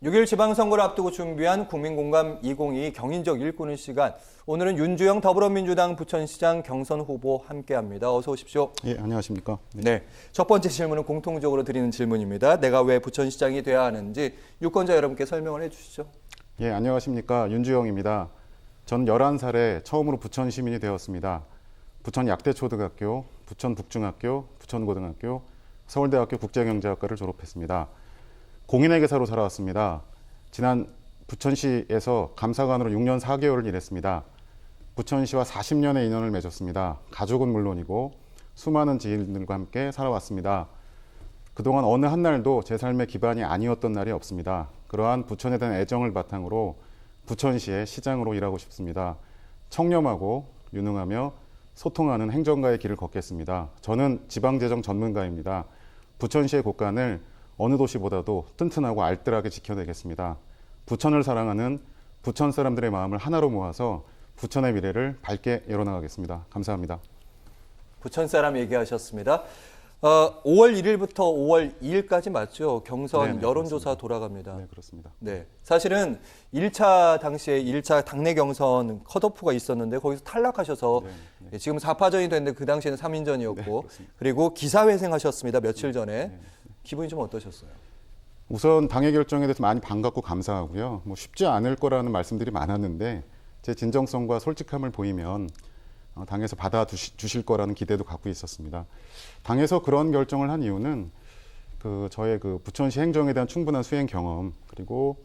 6일 지방선거를 앞두고 준비한 국민공감 2022 경인적 일꾼의 시간. 오늘은 윤주영 더불어민주당 부천시장 경선 후보 함께합니다. 어서 오십시오. 예, 안녕하십니까. 네, 첫 번째 질문은 공통적으로 드리는 질문입니다. 내가 왜 부천시장이 돼야 하는지 유권자 여러분께 설명을 해주시죠. 예, 안녕하십니까. 윤주영입니다. 전 11살에 처음으로 부천 시민이 되었습니다. 부천 약대초등학교, 부천북중학교, 부천고등학교, 서울대학교 국제경제학과를 졸업했습니다. 공인회계사로 살아왔습니다. 지난 부천시에서 감사관으로 6년 4개월을 일했습니다. 부천시와 40년의 인연을 맺었습니다. 가족은 물론이고 수많은 지인들과 함께 살아왔습니다. 그동안 어느 한 날도 제 삶의 기반이 아니었던 날이 없습니다. 그러한 부천에 대한 애정을 바탕으로 부천시의 시장으로 일하고 싶습니다. 청렴하고 유능하며 소통하는 행정가의 길을 걷겠습니다. 저는 지방재정 전문가입니다. 부천시의 곳간을 어느 도시보다도 튼튼하고 알뜰하게 지켜내겠습니다. 부천을 사랑하는 부천 사람들의 마음을 하나로 모아서 부천의 미래를 밝게 열어나가겠습니다. 감사합니다. 부천 사람 얘기하셨습니다. 5월 1일부터 5월 2일까지 맞죠? 경선 네네, 여론조사 그렇습니다. 돌아갑니다. 네, 그렇습니다. 네, 사실은 1차 당시에 1차 당내 경선 컷오프가 있었는데 거기서 탈락하셔서 네. 지금 4파전이 됐는데 그 당시에는 3인전이었고 네, 그렇습니다. 그리고 기사회생하셨습니다. 며칠 전에. 기분이 좀 어떠셨어요? 우선 당의 결정에 대해서 많이 반갑고 감사하고요. 쉽지 않을 거라는 말씀들이 많았는데 제 진정성과 솔직함을 보이면 당에서 받아주실 거라는 기대도 갖고 있었습니다. 당에서 그런 결정을 한 이유는 저의 부천시 행정에 대한 충분한 수행 경험, 그리고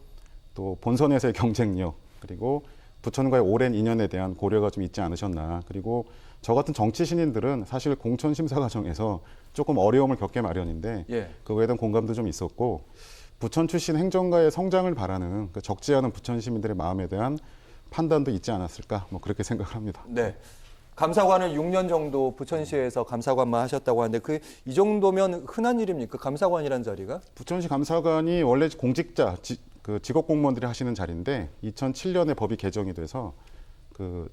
또 본선에서의 경쟁력, 그리고 부천과의 오랜 인연에 대한 고려가 좀 있지 않으셨나. 그리고 저 같은 정치 신인들은 사실 공천 심사 과정에서 조금 어려움을 겪게 마련인데 그거에 대한 공감도 좀 있었고, 부천 출신 행정가의 성장을 바라는 적지 않은 부천 시민들의 마음에 대한 판단도 있지 않았을까, 그렇게 생각을 합니다. 네. 감사관을 6년 정도 부천시에서 감사관만 하셨다고 하는데 이 정도면 흔한 일입니까? 감사관이라는 자리가? 부천시 감사관이 원래 공직자, 직업 공무원들이 하시는 자리인데 2007년에 법이 개정이 돼서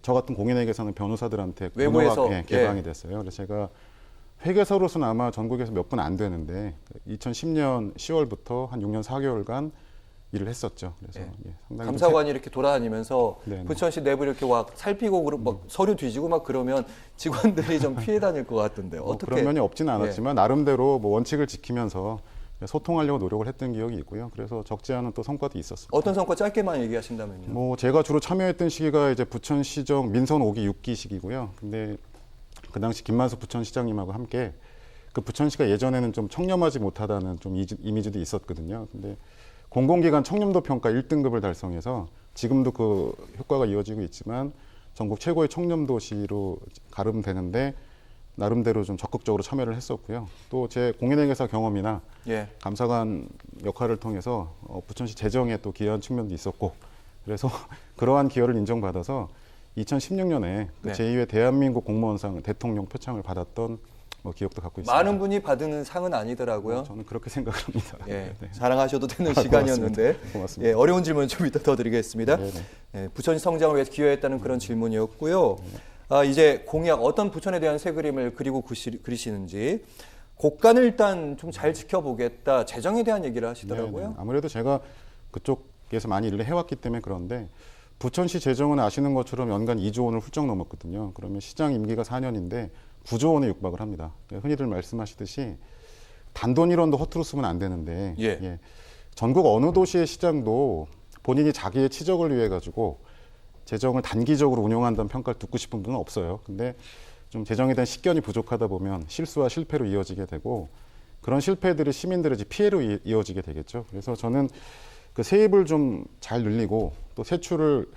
저 같은 공인회계사는 변호사들한테 외부에서 개방이 됐어요. 그래서 제가 회계사로서는 아마 전국에서 몇 분 안 되는데 2010년 10월부터 한 6년 4개월간 일을 했었죠. 그래서 상당히 감사관이 이렇게 돌아다니면서 네네. 부천시 내부 이렇게 막 살피고 막 서류 뒤지고 막 그러면 직원들이 좀 피해 다닐 것 같던데요. 어떻게? 그런 면이 없지는 않았지만 나름대로 원칙을 지키면서 소통하려고 노력을 했던 기억이 있고요. 그래서 적지 않은 또 성과도 있었습니다. 어떤 성과 짧게만 얘기하신다면요? 제가 주로 참여했던 시기가 이제 부천시정 민선 5기 6기 시기고요. 근데 그 당시 김만수 부천시장님하고 함께 부천시가 예전에는 좀 청렴하지 못하다는 좀 이미지도 있었거든요. 근데 공공기관 청렴도 평가 1등급을 달성해서 지금도 그 효과가 이어지고 있지만 전국 최고의 청렴도시로 가름되는데 나름대로 좀 적극적으로 참여를 했었고요. 또 제 공인회계사 경험이나 감사관 역할을 통해서 부천시 재정에 또 기여한 측면도 있었고, 그래서 그러한 기여를 인정받아서 2016년에 제2회 대한민국 공무원상 대통령 표창을 받았던 기억도 갖고 있습니다. 많은 분이 받는 상은 아니더라고요. 저는 그렇게 생각을 합니다. 네. 자랑하셔도 되는 시간이었는데 고맙습니다. 어려운 질문 좀 이따 더 드리겠습니다. 부천시 성장을 위해서 기여했다는 그런 질문이었고요. 이제 공약, 어떤 부천에 대한 새 그림을 그리고 그리시는지 곳간을 일단 좀 잘 지켜보겠다, 재정에 대한 얘기를 하시더라고요. 아무래도 제가 그쪽에서 많이 일을 해왔기 때문에 그런데 부천시 재정은 아시는 것처럼 연간 2조 원을 훌쩍 넘었거든요. 그러면 시장 임기가 4년인데 9조 원에 육박을 합니다. 흔히들 말씀하시듯이 단돈 1원도 허투루 쓰면 안 되는데 전국 어느 도시의 시장도 본인이 자기의 치적을 위해 가지고 재정을 단기적으로 운영한다는 평가를 듣고 싶은 분은 없어요. 근데 좀 재정에 대한 식견이 부족하다 보면 실수와 실패로 이어지게 되고, 그런 실패들이 시민들의 피해로 이어지게 되겠죠. 그래서 저는 세입을 좀 잘 늘리고 또 세출을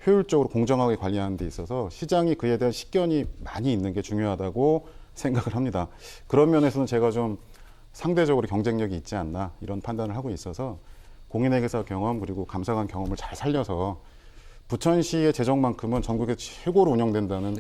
효율적으로 공정하게 관리하는 데 있어서 시장이 그에 대한 식견이 많이 있는 게 중요하다고 생각을 합니다. 그런 면에서는 제가 좀 상대적으로 경쟁력이 있지 않나 이런 판단을 하고 있어서 공인회계사 경험 그리고 감사관 경험을 잘 살려서 부천시의 재정만큼은 전국에 최고로 운영된다는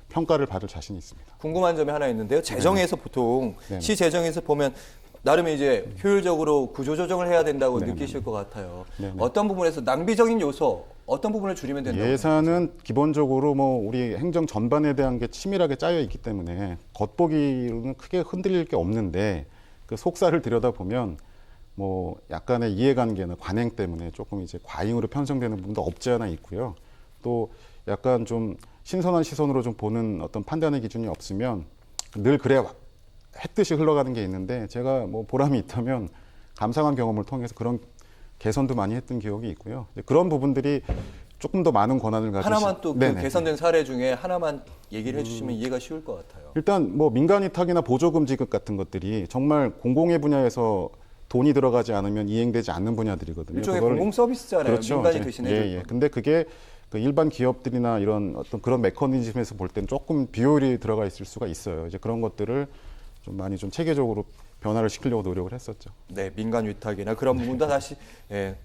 평가를 받을 자신이 있습니다. 궁금한 점이 하나 있는데요. 재정에서 보통 시 재정에서 보면 나름의 이제 효율적으로 구조조정을 해야 된다고 느끼실 것 같아요. 어떤 부분에서 낭비적인 요소, 어떤 부분을 줄이면 된다고 예산은 생각하세요? 기본적으로 우리 행정 전반에 대한 게 치밀하게 짜여 있기 때문에 겉보기로는 크게 흔들릴 게 없는데 그 속살을 들여다보면 뭐 약간의 이해관계나 관행 때문에 조금 이제 과잉으로 편성되는 부분도 없지 않아 있고요. 또 약간 좀 신선한 시선으로 좀 보는 어떤 판단의 기준이 없으면 늘 그래 했듯이 흘러가는 게 있는데 제가 뭐 보람이 있다면 감상한 경험을 통해서 그런 개선도 많이 했던 기억이 있고요. 그런 부분들이 조금 더 많은 권한을 가지신 하나만 또 그 네네. 개선된 사례 중에 하나만 얘기를 해주시면 이해가 쉬울 것 같아요. 일단 뭐 민간 위탁이나 보조금지급 같은 것들이 정말 공공의 분야에서 돈이 들어가지 않으면 이행되지 않는 분야들이거든요. 일종의 그걸- 공공 서비스잖아요. 그렇죠. 민간이 이제, 대신해 예, 줄 예. 건. 근데 그게 그 일반 기업들이나 이런 어떤 그런 메커니즘에서 볼 때는 조금 비효율이 들어가 있을 수가 있어요. 이제 그런 것들을 좀 많이 좀 체계적으로 변화를 시키려고 노력을 했었죠. 네, 민간 위탁이나 그런 부분도 다시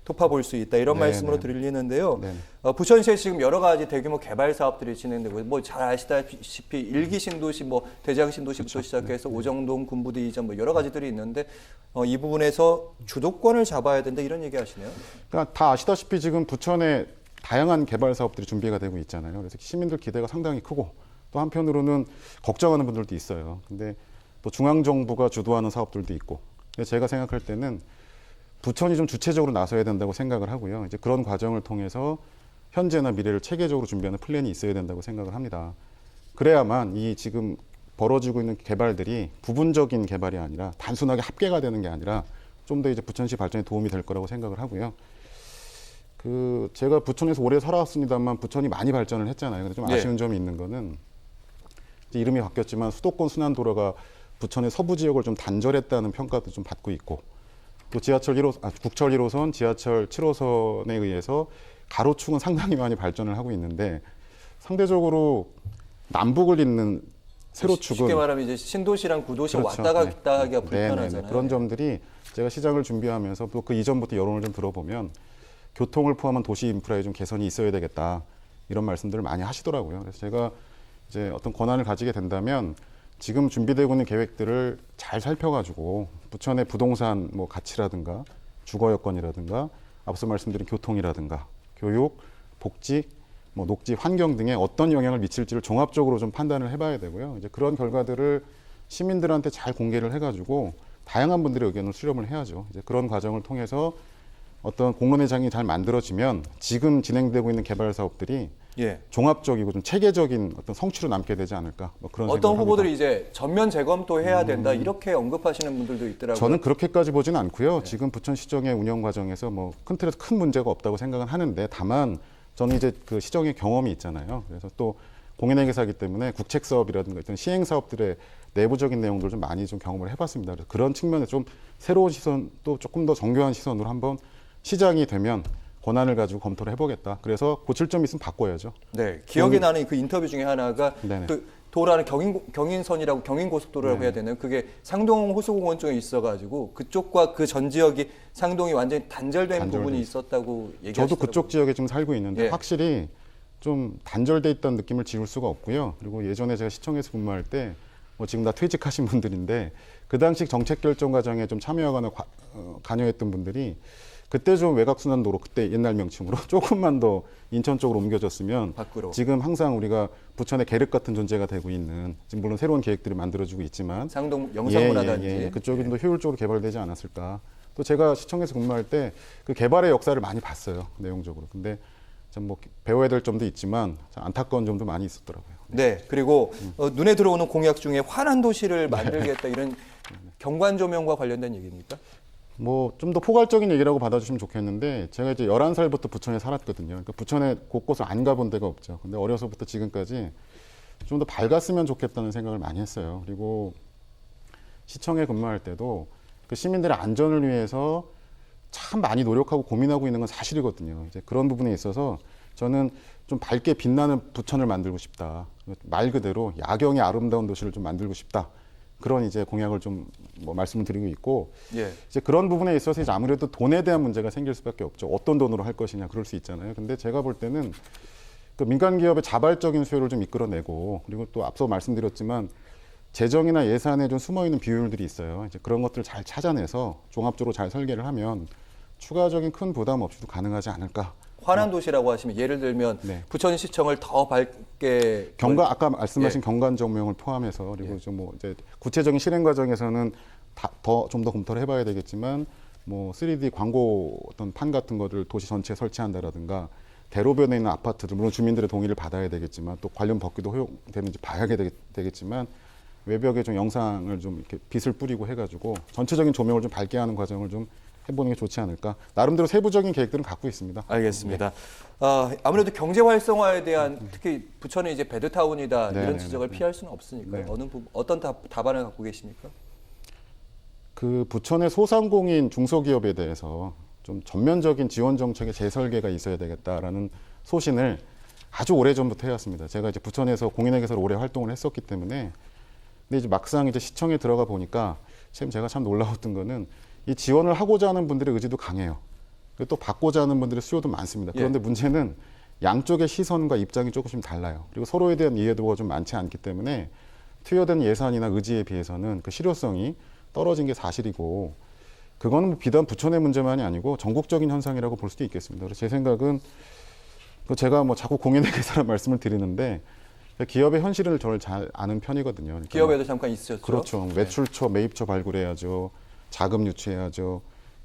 토파볼 수 있다 이런 네, 말씀으로 네. 들리는데요. 네. 부천시에 지금 여러 가지 대규모 개발 사업들이 진행되고 뭐 잘 아시다시피 일기 신도시, 뭐 대장 신도시부터 그렇죠. 시작해서 오정동 군부대 이전 뭐 여러 가지들이 있는데 이 부분에서 주도권을 잡아야 된다 이런 얘기하시네요. 그러니까 다 아시다시피 지금 부천에 다양한 개발 사업들이 준비가 되고 있잖아요. 그래서 시민들 기대가 상당히 크고 또 한편으로는 걱정하는 분들도 있어요. 근데 또 중앙정부가 주도하는 사업들도 있고. 근데 제가 생각할 때는 부천이 좀 주체적으로 나서야 된다고 생각을 하고요. 이제 그런 과정을 통해서 현재나 미래를 체계적으로 준비하는 플랜이 있어야 된다고 생각을 합니다. 그래야만 이 지금 벌어지고 있는 개발들이 부분적인 개발이 아니라 단순하게 합계가 되는 게 아니라 좀 더 이제 부천시 발전에 도움이 될 거라고 생각을 하고요. 그 제가 부천에서 오래 살아왔습니다만 부천이 많이 발전을 했잖아요. 근데 좀 네. 아쉬운 점이 있는 거는 이제 이름이 바뀌었지만 수도권 순환도로가 부천의 서부 지역을 좀 단절했다는 평가도 좀 받고 있고 또 지하철 1호, 국철 1호선, 지하철 7호선에 의해서 가로축은 상당히 많이 발전을 하고 있는데 상대적으로 남북을 잇는 세로축은 쉽게 말하면 이제 신도시랑 구도시 그렇죠. 왔다 갔다 하기가 불편하잖아요. 네네네. 그런 점들이 제가 시장을 준비하면서 또 그 이전부터 여론을 좀 들어보면 교통을 포함한 도시 인프라에 좀 개선이 있어야 되겠다 이런 말씀들을 많이 하시더라고요. 그래서 제가 이제 어떤 권한을 가지게 된다면 지금 준비되고 있는 계획들을 잘 살펴가지고 부천의 부동산 뭐 가치라든가 주거 여건이라든가 앞서 말씀드린 교통이라든가 교육, 복지, 뭐 녹지, 환경 등에 어떤 영향을 미칠지를 종합적으로 좀 판단을 해봐야 되고요. 이제 그런 결과들을 시민들한테 잘 공개를 해가지고 다양한 분들의 의견을 수렴을 해야죠. 이제 그런 과정을 통해서 어떤 공론회장이 잘 만들어지면 지금 진행되고 있는 개발 사업들이 예. 종합적이고 좀 체계적인 어떤 성취로 남게 되지 않을까 뭐 그런 어떤 생각을 후보들이 합니다. 이제 전면 재검토해야 된다 이렇게 언급하시는 분들도 있더라고요. 저는 그렇게까지 보진 않고요. 지금 부천시정의 운영 과정에서 뭐 큰 틀에서 큰 문제가 없다고 생각은 하는데 다만 저는 이제 그 시정의 경험이 있잖아요. 그래서 또 공인회계사이기 때문에 국책 사업이라든가 어떤 시행 사업들의 내부적인 내용들 좀 많이 좀 경험을 해봤습니다. 그래서 그런 측면에 좀 새로운 시선 또 조금 더 정교한 시선으로 한번 시장이 되면 권한을 가지고 검토를 해보겠다. 그래서 고칠 점이 있으면 바꿔야죠. 네, 기억이 나는 그 인터뷰 중에 하나가 네네. 그 도라는 경인선이라고 경인고속도로라고 네. 해야 되나요? 그게 상동 호수공원 쪽에 있어가지고 그쪽과 그 전 지역이 상동이 완전히 단절된 단절돼 부분이 있어요. 있었다고 얘기하시더라고요. 저도 그쪽 지역에 지금 살고 있는데 예. 확실히 좀 단절돼 있다는 느낌을 지울 수가 없고요. 그리고 예전에 제가 시청에서 근무할 때 뭐 지금 다 퇴직하신 분들인데 그 당시 정책 결정 과정에 좀 참여하거나 관여했던 분들이 그때 좀 외곽순환도로 그때 옛날 명칭으로 조금만 더 인천 쪽으로 옮겨졌으면 밖으로. 지금 항상 우리가 부천의 계륵 같은 존재가 되고 있는 지금 물론 새로운 계획들이 만들어지고 있지만 상동 영상문화단지. 예, 그쪽이 좀 더 효율적으로 개발되지 않았을까. 또 제가 시청에서 근무할 때 그 개발의 역사를 많이 봤어요. 내용적으로. 근데 좀 뭐 배워야 될 점도 있지만 참 안타까운 점도 많이 있었더라고요. 네, 그리고 눈에 들어오는 공약 중에 환한 도시를 만들겠다 이런 경관 조명과 관련된 얘기입니까? 뭐 좀 더 포괄적인 얘기라고 받아주시면 좋겠는데 제가 이제 11살부터 부천에 살았거든요. 그러니까 부천에 곳곳을 안 가본 데가 없죠. 근데 어려서부터 지금까지 좀 더 밝았으면 좋겠다는 생각을 많이 했어요. 그리고 시청에 근무할 때도 그 시민들의 안전을 위해서 참 많이 노력하고 고민하고 있는 건 사실이거든요. 이제 그런 부분에 있어서 저는 좀 밝게 빛나는 부천을 만들고 싶다. 말 그대로 야경의 아름다운 도시를 좀 만들고 싶다. 그런 이제 공약을 좀 뭐 말씀을 드리고 있고 예. 이제 그런 부분에 있어서 이제 아무래도 돈에 대한 문제가 생길 수밖에 없죠. 어떤 돈으로 할 것이냐 그럴 수 있잖아요. 근데 제가 볼 때는 그 민간 기업의 자발적인 수요를 좀 이끌어내고 그리고 또 앞서 말씀드렸지만 재정이나 예산에 좀 숨어 있는 비효율들이 있어요. 이제 그런 것들을 잘 찾아내서 종합적으로 잘 설계를 하면 추가적인 큰 부담 없이도 가능하지 않을까. 환한 도시라고 하시면 예를 들면 네. 부천시청을 더 밝게 아까 말씀하신 경관 조명을 포함해서 그리고 좀 뭐 이제 구체적인 실행 과정에서는 좀 더 검토를 해봐야 되겠지만 뭐 3D 광고 어떤 판 같은 거를 도시 전체에 설치한다라든가 대로변에 있는 아파트들 물론 주민들의 동의를 받아야 되겠지만 또 관련 법규도 허용되는지 봐야 되겠지만 외벽에 좀 영상을 좀 이렇게 빛을 뿌리고 해가지고 전체적인 조명을 좀 밝게 하는 과정을 좀 해보는 게 좋지 않을까. 나름대로 세부적인 계획들은 갖고 있습니다. 알겠습니다. 아무래도 경제 활성화에 대한 특히 부천은 이제 베드타운이다 이런 지적을 피할 수는 없으니까요. 어떤 답안을 갖고 계십니까? 그 부천의 소상공인 중소기업에 대해서 좀 전면적인 지원 정책의 재설계가 있어야 되겠다라는 소신을 아주 오래 전부터 해왔습니다. 제가 이제 부천에서 공인회계사로 오래 활동을 했었기 때문에 근데 이제 막상 이제 시청에 들어가 보니까 제가 참 놀라웠던 거는 이 지원을 하고자 하는 분들의 의지도 강해요. 그리고 또 받고자 하는 분들의 수요도 많습니다. 그런데 문제는 양쪽의 시선과 입장이 조금씩 달라요. 그리고 서로에 대한 이해도가 좀 많지 않기 때문에 투여된 예산이나 의지에 비해서는 그 실효성이 떨어진 게 사실이고 그거는 비단 부천의 문제만이 아니고 전국적인 현상이라고 볼 수도 있겠습니다. 그래서 제 생각은 제가 뭐 자꾸 공인회계사라는 말씀을 드리는데 기업의 현실을 저를 잘 아는 편이거든요. 그러니까 기업에도 잠깐 있으셨죠? 그렇죠. 매출처, 매입처 발굴해야죠. 자금 유치해야죠.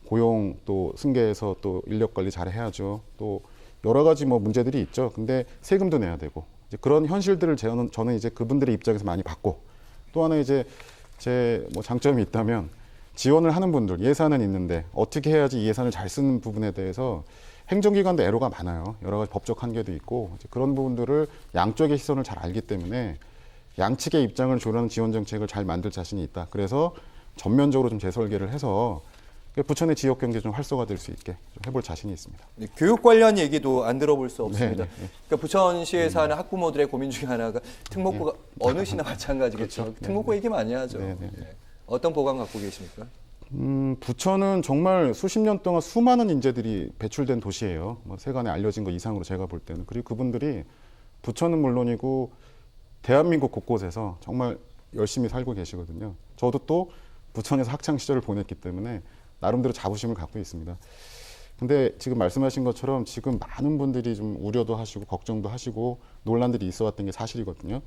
고용 또 승계해서 또 인력 관리 잘 해야죠. 또 여러 가지 뭐 문제들이 있죠. 근데 세금도 내야 되고 이제 그런 현실들을 저는 이제 그분들의 입장에서 많이 봤고 또 하나 이제 제 뭐 장점이 있다면 지원을 하는 분들 예산은 있는데 어떻게 해야지 이 예산을 잘 쓰는 부분에 대해서 행정기관도 애로가 많아요. 여러 가지 법적 한계도 있고 이제 그런 부분들을 양쪽의 시선을 잘 알기 때문에 양측의 입장을 조율하는 지원 정책을 잘 만들 자신이 있다. 그래서 전면적으로 좀 재설계를 해서 부천의 지역 경제 좀 활성화될 수 있게 좀 해볼 자신이 있습니다. 네, 교육 관련 얘기도 안 들어볼 수 없습니다. 네. 그러니까 부천시에 사는 학부모들의 고민 중에 하나가 특목고가 어느 시나 마찬가지겠죠. 그렇죠. 특목고 얘기 많이 하죠. 네. 어떤 보관 갖고 계십니까? 부천은 정말 수십 년 동안 수많은 인재들이 배출된 도시예요. 뭐 세간에 알려진 거 이상으로 제가 볼 때는. 그리고 그분들이 부천은 물론이고 대한민국 곳곳에서 정말 열심히 살고 계시거든요. 저도 또 부천에서 학창 시절을 보냈기 때문에 나름대로 자부심을 갖고 있습니다. 근데 지금 말씀하신 것처럼 지금 많은 분들이 좀 우려도 하시고 걱정도 하시고 논란들이 있어 왔던 게 사실이거든요.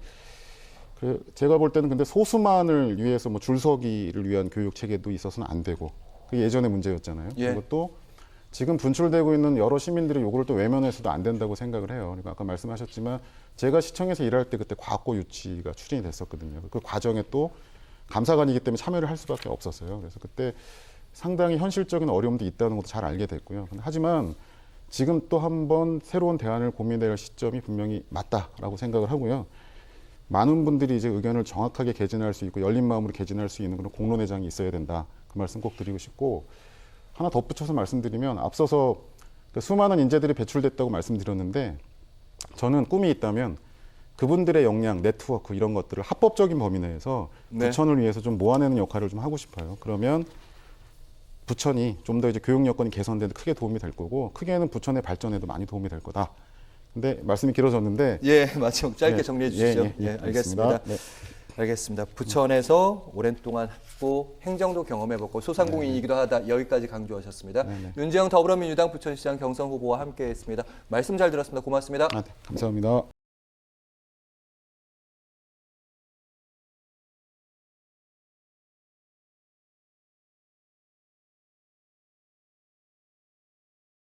제가 볼 때는 근데 소수만을 위해서 뭐 줄서기를 위한 교육 체계도 있어서는 안 되고 그게 예전의 문제였잖아요. 그리고 또 지금 분출되고 있는 여러 시민들의 요구를 또 외면해서도 안 된다고 생각을 해요. 그러니까 아까 말씀하셨지만 제가 시청에서 일할 때 그때 과학고 유치가 추진이 됐었거든요. 그 과정에 또 감사관이기 때문에 참여를 할 수밖에 없었어요. 그래서 그때 상당히 현실적인 어려움도 있다는 것도 잘 알게 됐고요. 하지만 지금 또 한 번 새로운 대안을 고민해야 할 시점이 분명히 맞다라고 생각을 하고요. 많은 분들이 이제 의견을 정확하게 개진할 수 있고 열린 마음으로 개진할 수 있는 그런 공론회장이 있어야 된다. 그 말씀 꼭 드리고 싶고 하나 덧붙여서 말씀드리면 앞서서 수많은 인재들이 배출됐다고 말씀드렸는데 저는 꿈이 있다면 그분들의 역량, 네트워크 이런 것들을 합법적인 범위 내에서 부천을 위해서 좀 모아내는 역할을 좀 하고 싶어요. 그러면 부천이 좀 더 이제 교육 여건이 개선되는 데 크게 도움이 될 거고 크게는 부천의 발전에도 많이 도움이 될 거다. 근데 말씀이 길어졌는데 마지막 짧게 정리해 주시죠. 알겠습니다. 알겠습니다. 부천에서 오랜 동안 했고 행정도 경험해봤고 소상공인이기도 하다 여기까지 강조하셨습니다. 윤재영 더불어민주당 부천시장 경선 후보와 함께했습니다. 말씀 잘 들었습니다. 고맙습니다. 감사합니다.